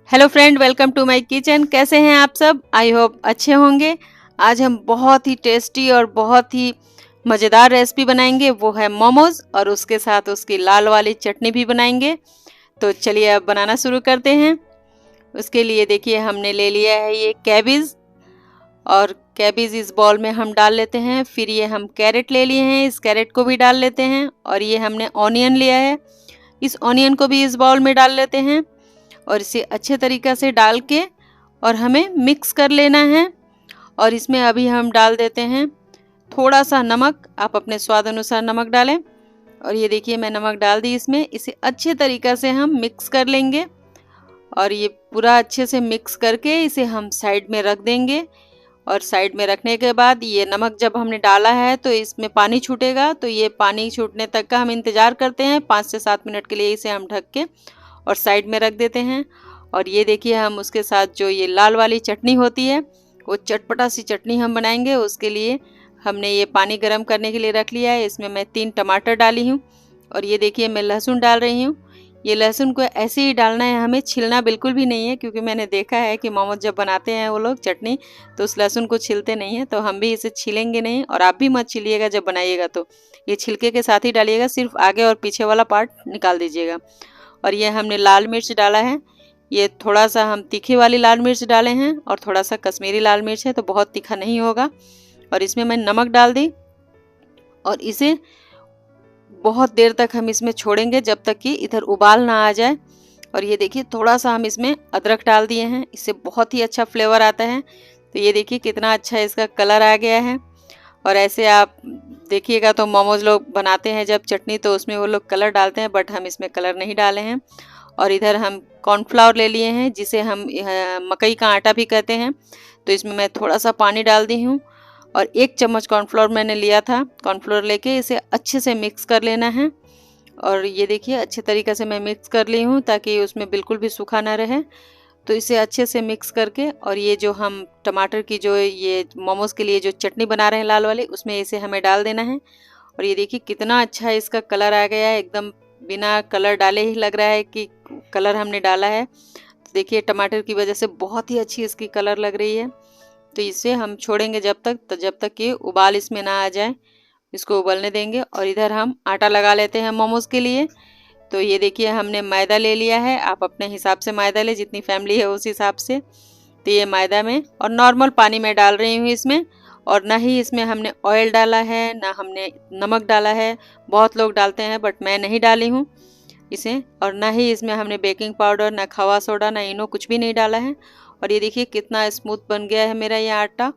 Hello friend, welcome to my kitchen. कैसे हैं आप सब? आई होप अच्छे होंगे। आज हम बहुत ही टेस्टी और बहुत ही मज़ेदार रेसिपी बनाएंगे, वो है मोमोज, और उसके साथ उसकी लाल वाली चटनी भी बनाएंगे। तो चलिए अब बनाना शुरू करते हैं। उसके लिए देखिए हमने ले लिया है ये कैबेज, और कैबेज इस बॉल में हम डाल लेते हैं। फिर ये हम कैरेट ले लिए हैं, इस कैरेट को भी डाल लेते हैं। और ये हमने ऑनियन लिया है, इस ऑनियन को भी इस बाउल में डाल लेते हैं। और इसे अच्छे तरीक़े से डाल के और हमें मिक्स कर लेना है। और इसमें अभी हम डाल देते हैं थोड़ा सा नमक, आप अपने स्वाद अनुसार नमक डालें। और ये देखिए मैं नमक डाल दी इसमें। इसे अच्छे तरीक़े से हम मिक्स कर लेंगे, और ये पूरा अच्छे से मिक्स करके इसे हम साइड में रख देंगे। और साइड में रखने के बाद ये नमक जब हमने डाला है तो इसमें पानी छूटेगा, तो ये पानी छूटने तक का हम इंतज़ार करते हैं। 5 से 7 मिनट के लिए इसे हम ढक के और साइड में रख देते हैं। और ये देखिए हम उसके साथ जो ये लाल वाली चटनी होती है, वो चटपटा सी चटनी हम बनाएंगे। उसके लिए हमने ये पानी गर्म करने के लिए रख लिया है। इसमें मैं 3 टमाटर डाली हूँ, और ये देखिए मैं लहसुन डाल रही हूँ। ये लहसुन को ऐसे ही डालना है, हमें छिलना बिल्कुल भी नहीं है, क्योंकि मैंने देखा है कि मोमोज जब बनाते हैं वो लोग चटनी, तो उस लहसुन को छीलते नहीं हैं। तो हम भी इसे छीलेंगे नहीं, और आप भी मत छीलिएगा जब बनाइएगा। तो ये छिलके के साथ ही डालिएगा, सिर्फ आगे और पीछे वाला पार्ट निकाल दीजिएगा। और ये हमने लाल मिर्च डाला है, ये थोड़ा सा हम तीखी वाली लाल मिर्च डाले हैं, और थोड़ा सा कश्मीरी लाल मिर्च है, तो बहुत तीखा नहीं होगा। और इसमें मैं नमक डाल दी, और इसे बहुत देर तक हम इसमें छोड़ेंगे जब तक कि इधर उबाल ना आ जाए। और ये देखिए थोड़ा सा हम इसमें अदरक डाल दिए हैं, इससे बहुत ही अच्छा फ्लेवर आता है। तो ये देखिए कितना अच्छा इसका कलर आ गया है। और ऐसे आप देखिएगा तो मोमोज लोग बनाते हैं जब चटनी, तो उसमें वो लोग कलर डालते हैं, बट हम इसमें कलर नहीं डाले हैं। और इधर हम कॉर्नफ्लावर ले लिए हैं, जिसे हम मकई का आटा भी कहते हैं। तो इसमें मैं थोड़ा सा पानी डाल दी हूँ, और 1 चम्मच कॉर्नफ्लोर मैंने लिया था। कॉर्नफ्लोर लेके इसे अच्छे से मिक्स कर लेना है। और ये देखिए अच्छे तरीके से मैं मिक्स कर ली हूँ, ताकि उसमें बिल्कुल भी सूखा ना रहे। तो इसे अच्छे से मिक्स करके, और ये जो हम टमाटर की जो ये मोमोज़ के लिए जो चटनी बना रहे हैं लाल वाली, उसमें इसे हमें डाल देना है। और ये देखिए कितना अच्छा इसका कलर आ गया है, एकदम बिना कलर डाले ही लग रहा है कि कलर हमने डाला है। तो देखिए टमाटर की वजह से बहुत ही अच्छी इसकी कलर लग रही है। तो इसे हम छोड़ेंगे जब तक कि उबाल इसमें ना आ जाए, इसको उबलने देंगे। और इधर हम आटा लगा लेते हैं मोमोज़ के लिए। तो ये देखिए हमने मैदा ले लिया है, आप अपने हिसाब से मैदा लें, जितनी फैमिली है उस हिसाब से। तो ये मैदा में और नॉर्मल पानी में डाल रही हूँ इसमें। और ना ही इसमें हमने ऑयल डाला है, ना हमने नमक डाला है। बहुत लोग डालते हैं, बट मैं नहीं डाली हूँ इसे। और ना ही इसमें हमने बेकिंग पाउडर, ना खवा सोडा, ना इनो, कुछ भी नहीं डाला है। और ये देखिए कितना स्मूथ बन गया है मेरा ये आटा।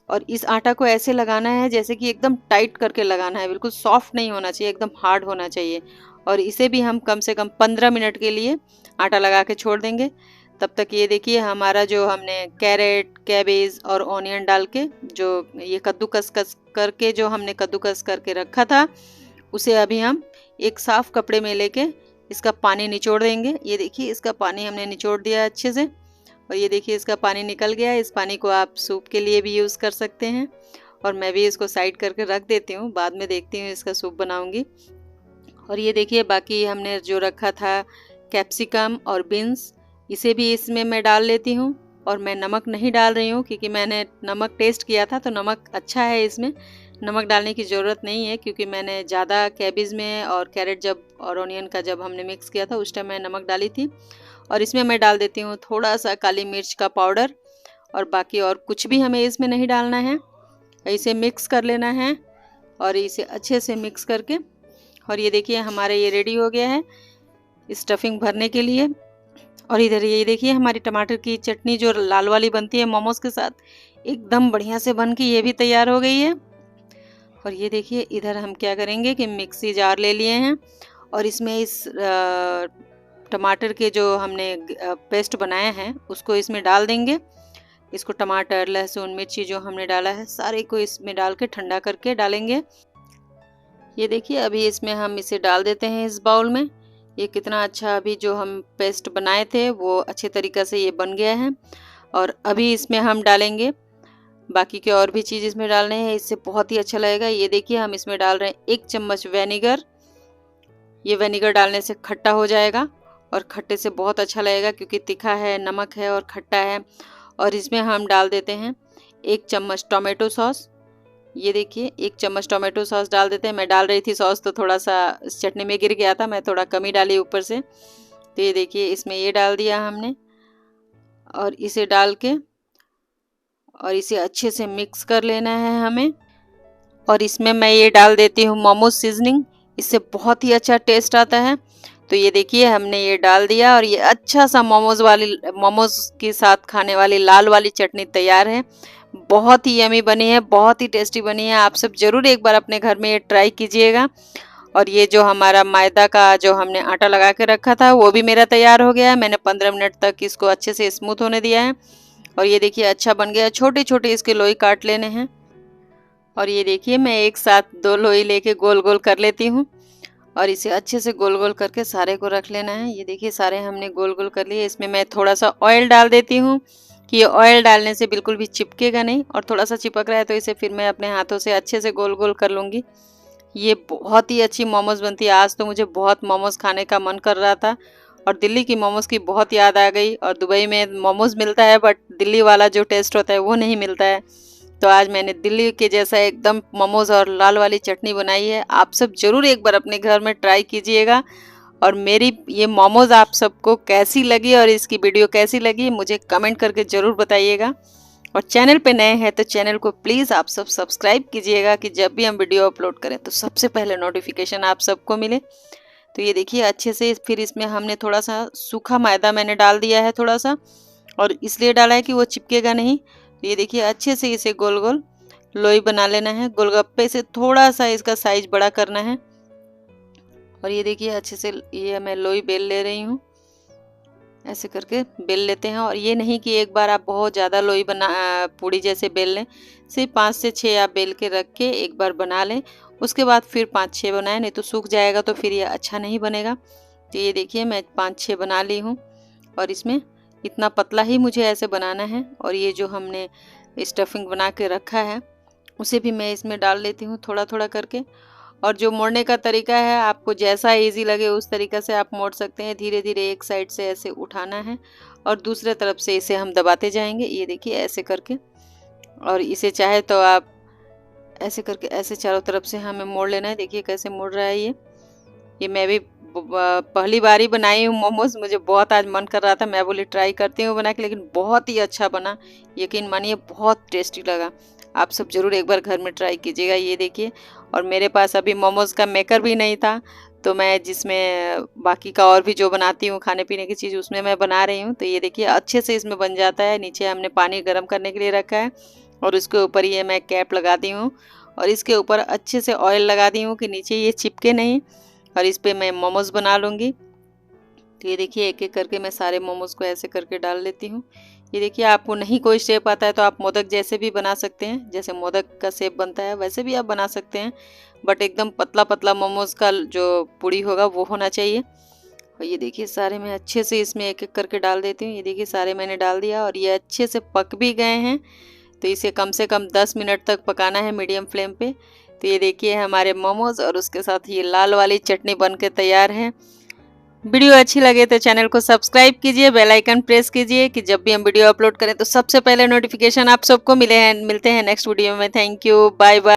और इस आटा को ऐसे लगाना है जैसे कि एकदम टाइट करके लगाना है, बिल्कुल सॉफ्ट नहीं होना चाहिए, एकदम हार्ड होना चाहिए। और इसे भी हम कम से कम 15 मिनट के लिए आटा लगा के छोड़ देंगे। तब तक ये देखिए हमारा जो हमने कैरेट, कैबेज और ऑनियन डाल के जो ये कद्दूकस करके जो हमने कद्दूकस करके रखा था, उसे अभी हम एक साफ़ कपड़े में लेके इसका पानी निचोड़ देंगे। ये देखिए इसका पानी हमने निचोड़ दिया अच्छे से। और ये देखिए इसका पानी निकल गया है। इस पानी को आप सूप के लिए भी यूज़ कर सकते हैं। और मैं भी इसको साइड करके रख देती हूँ, बाद में देखती हूँ इसका सूप बनाऊँगी। और ये देखिए बाकी हमने जो रखा था कैप्सिकम और बीन्स, इसे भी इसमें मैं डाल लेती हूँ। और मैं नमक नहीं डाल रही हूँ, क्योंकि मैंने नमक टेस्ट किया था तो नमक अच्छा है इसमें, नमक डालने की ज़रूरत नहीं है। क्योंकि मैंने ज़्यादा कैबेज में और कैरेट जब और ऑनियन का जब हमने मिक्स किया था, उस टाइम मैं नमक डाली थी। और इसमें मैं डाल देती हूँ थोड़ा सा काली मिर्च का पाउडर। और बाकी और कुछ भी हमें इसमें नहीं डालना है। इसे मिक्स कर लेना है, और इसे अच्छे से मिक्स करके। और ये देखिए हमारे ये रेडी हो गया है स्टफिंग भरने के लिए। और इधर ये देखिए हमारी टमाटर की चटनी जो लाल वाली बनती है मोमोज के साथ, एकदम बढ़िया से बन के ये भी तैयार हो गई है। और ये देखिए इधर हम क्या करेंगे कि मिक्सी जार ले लिए हैं, और इसमें इस टमाटर के जो हमने पेस्ट बनाया है उसको इसमें डाल देंगे। इसको टमाटर, लहसुन, मिर्ची जो हमने डाला है सारे को इसमें डाल के ठंडा करके डालेंगे। ये देखिए अभी इसमें हम इसे डाल देते हैं इस बाउल में। ये कितना अच्छा अभी जो हम पेस्ट बनाए थे वो अच्छे तरीक़े से ये बन गया है। और अभी इसमें हम डालेंगे बाकी के और भी चीज़ इसमें डालने हैं, इससे बहुत ही अच्छा लगेगा। ये देखिए हम इसमें डाल रहे हैं 1 चम्मच विनेगर। ये विनेगर डालने से खट्टा हो जाएगा। और खट्टे से बहुत अच्छा लगेगा क्योंकि तीखा है, नमक है और खट्टा है। और इसमें हम डाल देते हैं 1 चम्मच टोमेटो सॉस। ये देखिए 1 चम्मच टोमेटो सॉस डाल देते हैं। मैं डाल रही थी सॉस तो थोड़ा सा इस चटनी में गिर गया था, मैं थोड़ा कम ही डाली ऊपर से। तो ये देखिए इसमें ये डाल दिया हमने और इसे डाल के और इसे अच्छे से मिक्स कर लेना है हमें। और इसमें मैं ये डाल देती हूँ मोमोज सीजनिंग, इससे बहुत ही अच्छा टेस्ट आता है। तो ये देखिए हमने ये डाल दिया और ये अच्छा सा मोमोज के साथ खाने वाली लाल वाली चटनी तैयार है। बहुत ही यमी बनी है, बहुत ही टेस्टी बनी है। आप सब ज़रूर एक बार अपने घर में ये ट्राई कीजिएगा। और ये जो हमारा मैदा का जो हमने आटा लगा के रखा था वो भी मेरा तैयार हो गया है। मैंने 15 मिनट तक इसको अच्छे से स्मूथ होने दिया है और ये देखिए अच्छा बन गया। छोटे छोटे इसके लोई काट लेने हैं और ये देखिए मैं एक साथ 2 लोई लेके गोल गोल कर लेती हूँ और इसे अच्छे से गोल गोल करके सारे को रख लेना है। ये देखिए सारे हमने गोल गोल कर लिए। इसमें मैं थोड़ा सा ऑयल डाल देती हूँ कि ये ऑयल डालने से बिल्कुल भी चिपकेगा नहीं, और थोड़ा सा चिपक रहा है तो इसे फिर मैं अपने हाथों से अच्छे से गोल गोल कर लूँगी। ये बहुत ही अच्छी मोमोज़ बनती है। आज तो मुझे बहुत मोमोज़ खाने का मन कर रहा था और दिल्ली की मोमोज़ की बहुत याद आ गई। और दुबई में मोमोज़ मिलता है बट दिल्ली वाला जो टेस्ट होता है वो नहीं मिलता है। तो आज मैंने दिल्ली के जैसा एकदम मोमोज़ और लाल वाली चटनी बनाई है। आप सब ज़रूर एक बार अपने घर में ट्राई कीजिएगा। और मेरी ये मोमोज़ आप सबको कैसी लगी और इसकी वीडियो कैसी लगी मुझे कमेंट करके ज़रूर बताइएगा। और चैनल पे नए हैं तो चैनल को प्लीज़ आप सब सब्सक्राइब कीजिएगा कि जब भी हम वीडियो अपलोड करें तो सबसे पहले नोटिफिकेशन आप सबको मिले। तो ये देखिए अच्छे से फिर इसमें हमने थोड़ा सा सूखा मैदा मैंने डाल दिया है थोड़ा सा, और इसलिए डाला है कि वो चिपकेगा नहीं। तो ये देखिए अच्छे से इसे गोल गोल लोई बना लेना है। गोलगप्पे से थोड़ा सा इसका साइज बड़ा करना है। और ये देखिए अच्छे से ये मैं लोई बेल ले रही हूँ, ऐसे करके बेल लेते हैं। और ये नहीं कि एक बार आप बहुत ज़्यादा लोई पूड़ी जैसे बेल लें, सिर्फ 5 से 6 आप बेल के रख के एक बार बना लें, उसके बाद फिर 5-6 बनाएं, नहीं तो सूख जाएगा तो फिर ये अच्छा नहीं बनेगा। तो ये देखिए मैं 5-6 बना ली हूँ और इसमें इतना पतला ही मुझे ऐसे बनाना है। और ये जो हमने स्टफिंग बना के रखा है उसे भी मैं इसमें डाल लेती हूँ थोड़ा थोड़ा करके। और जो मोड़ने का तरीका है आपको जैसा इजी लगे उस तरीक़ा से आप मोड़ सकते हैं। धीरे धीरे एक साइड से ऐसे उठाना है और दूसरे तरफ से इसे हम दबाते जाएंगे। ये देखिए ऐसे करके, और इसे चाहे तो आप ऐसे करके ऐसे चारों तरफ से हमें मोड़ लेना है। देखिए कैसे मोड़ रहा है ये मैं भी पहली बार ही बनाई हूँ मोमोज़। मुझे बहुत आज मन कर रहा था, मैं बोली ट्राई करती हूँ बना के, लेकिन बहुत ही अच्छा बना। यकीन मानिए बहुत टेस्टी लगा। आप सब ज़रूर एक बार घर में ट्राई कीजिएगा। ये देखिए, और मेरे पास अभी मोमोज़ का मेकर भी नहीं था तो मैं जिसमें बाकी का और भी जो बनाती हूँ खाने पीने की चीज़ उसमें मैं बना रही हूँ। तो ये देखिए अच्छे से इसमें बन जाता है। नीचे हमने पानी गर्म करने के लिए रखा है और उसके ऊपर ये मैं कैप लगा दी हूँ और इसके ऊपर अच्छे से ऑयल लगा दी हूँ कि नीचे ये चिपके नहीं। और इस पे मैं मोमोज़ बना लूँगी। तो ये देखिए एक एक करके मैं सारे मोमोज़ को ऐसे करके डाल लेती हूँ। ये देखिए आपको नहीं कोई शेप आता है तो आप मोदक जैसे भी बना सकते हैं, जैसे मोदक का शेप बनता है वैसे भी आप बना सकते हैं, बट एकदम पतला पतला मोमोज़ का जो पूड़ी होगा वो होना चाहिए। और ये देखिए सारे मैं अच्छे से इसमें एक एक करके डाल देती हूँ। ये देखिए सारे मैंने डाल दिया और ये अच्छे से पक भी गए हैं। तो इसे कम से कम 10 मिनट तक पकाना है मीडियम फ्लेम पे। तो ये देखिए हमारे मोमोज़ और उसके साथ ये लाल वाली चटनी बन के तैयार है। वीडियो अच्छी लगे तो चैनल को सब्सक्राइब कीजिए, बेल आइकन प्रेस कीजिए कि जब भी हम वीडियो अपलोड करें तो सबसे पहले नोटिफिकेशन आप सबको मिलते हैं नेक्स्ट वीडियो में। Thank you, bye bye.